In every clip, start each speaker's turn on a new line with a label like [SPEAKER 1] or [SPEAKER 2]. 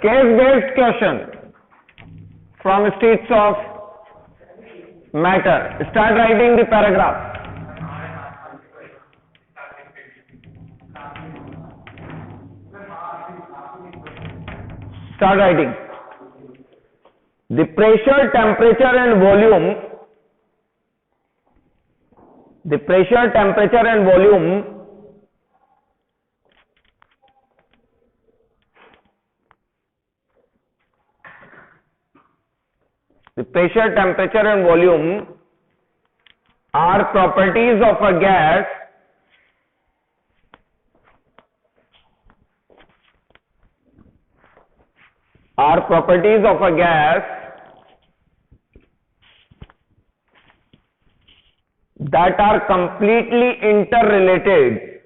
[SPEAKER 1] Case based question from states of matter. Start writing the paragraph. Start writing. The pressure, temperature and volume. The pressure, temperature and volume are properties of a gas that are completely interrelated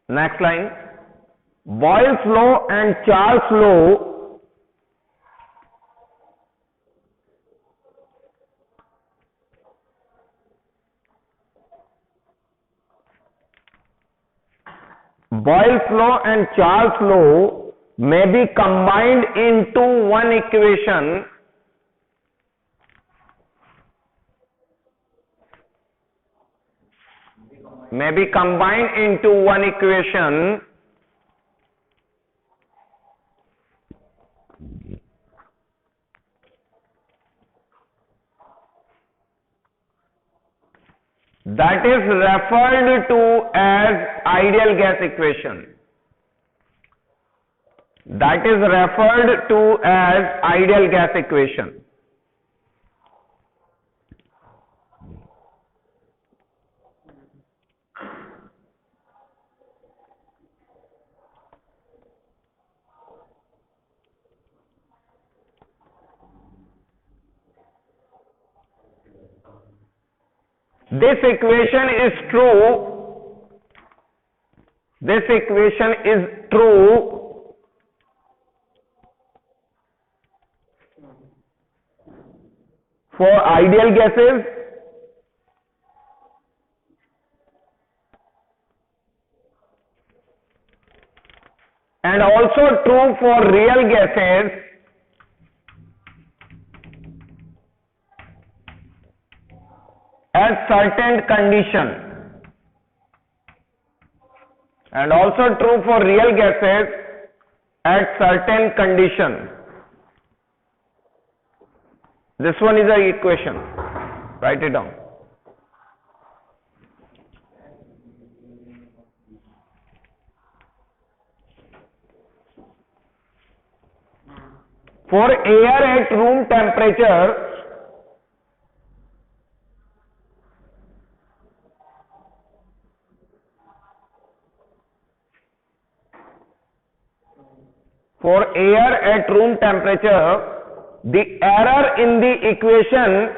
[SPEAKER 1] Next line. Boyle's law and Charles' law may be combined into one equation that is referred to as ideal gas equation. This equation is true for ideal gases and also true for real gases at certain conditions. This one is the equation. Write it down. For air at room temperature, the error in the equation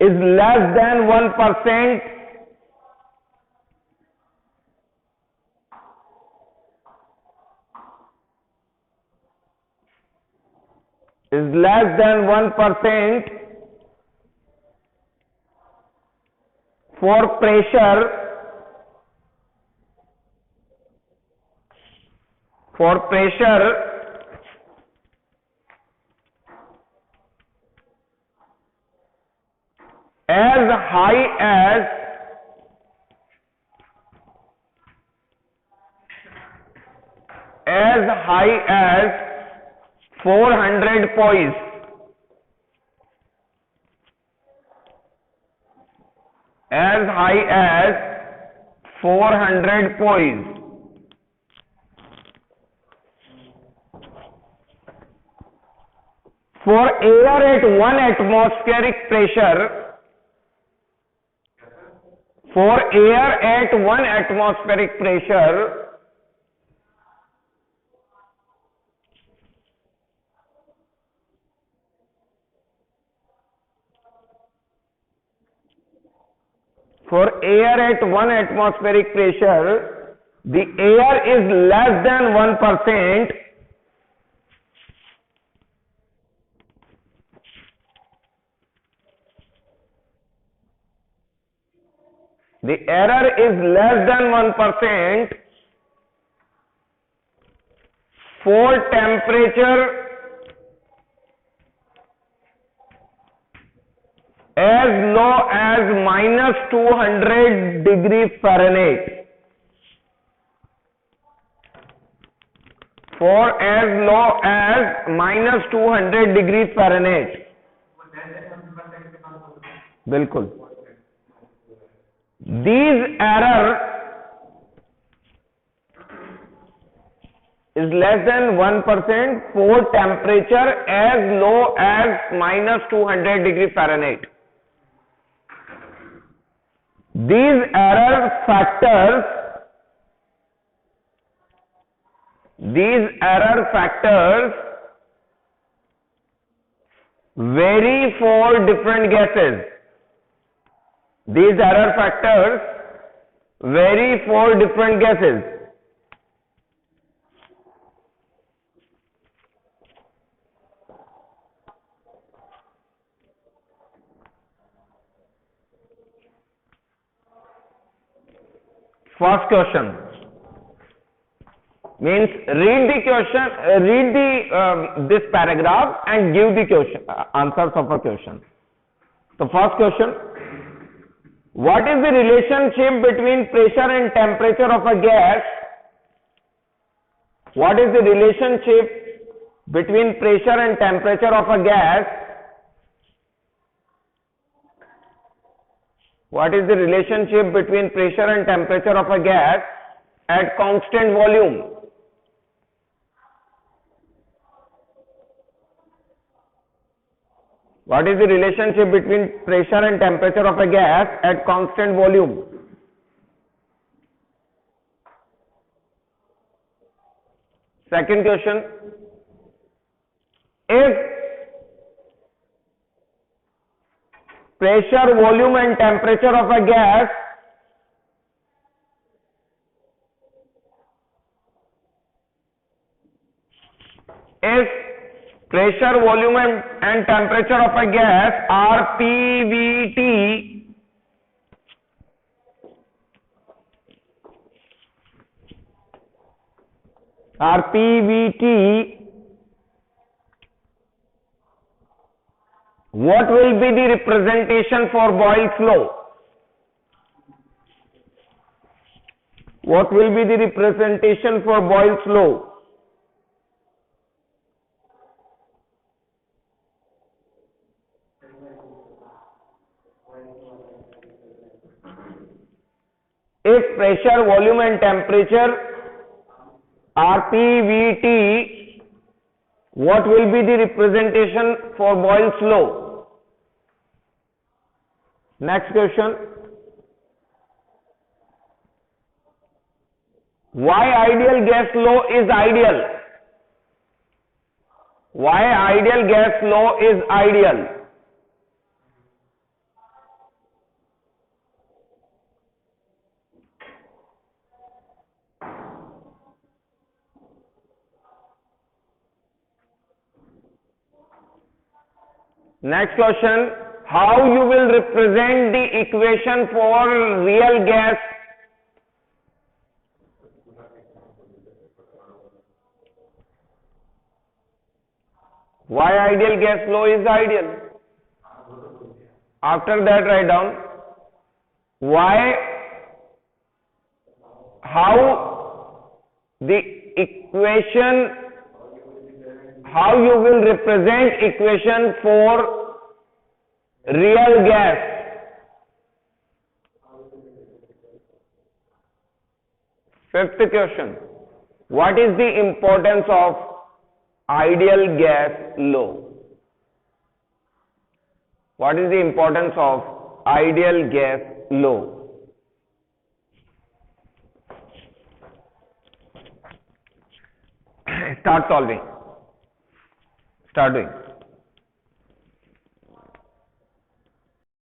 [SPEAKER 1] is less than 1%. For pressure as high as 400 poise. For air at 1 atmospheric pressure, For air at 1 atmospheric pressure, the air is less than 1%. The error is less than 1% for temperature as low as minus 200 degrees Fahrenheit. For as low as minus 200 degrees Fahrenheit. बिल्कुल. These error is less than 1% for temperature as low as minus 200 degrees Fahrenheit. These error factors vary for different gases. These error factors vary for different gases. First question means read the question, this paragraph and give the question, answers of a question. So first question, what is the relationship between pressure and temperature of a gas? What is the relationship between pressure and temperature of a gas? What is the relationship between pressure and temperature of a gas at constant volume? What is the relationship between pressure and temperature of a gas at constant volume? Second question, if pressure, volume and temperature of a gas pressure, volume and temperature of a gas are PVT, what will be the representation for Boyle's law? What will be the representation for Boyle's law? If pressure, volume and temperature are PVT, what will be the representation for Boyle's law? Next question. Why ideal gas law is ideal? Why ideal gas law is ideal? Next question, how you will represent the equation for real gas? Why ideal gas law is ideal? After that write down why, how the equation, how you will represent equation for real gas. Fifth question, what is the importance of ideal gas law? What is the importance of ideal gas law? Start solving. Start doing.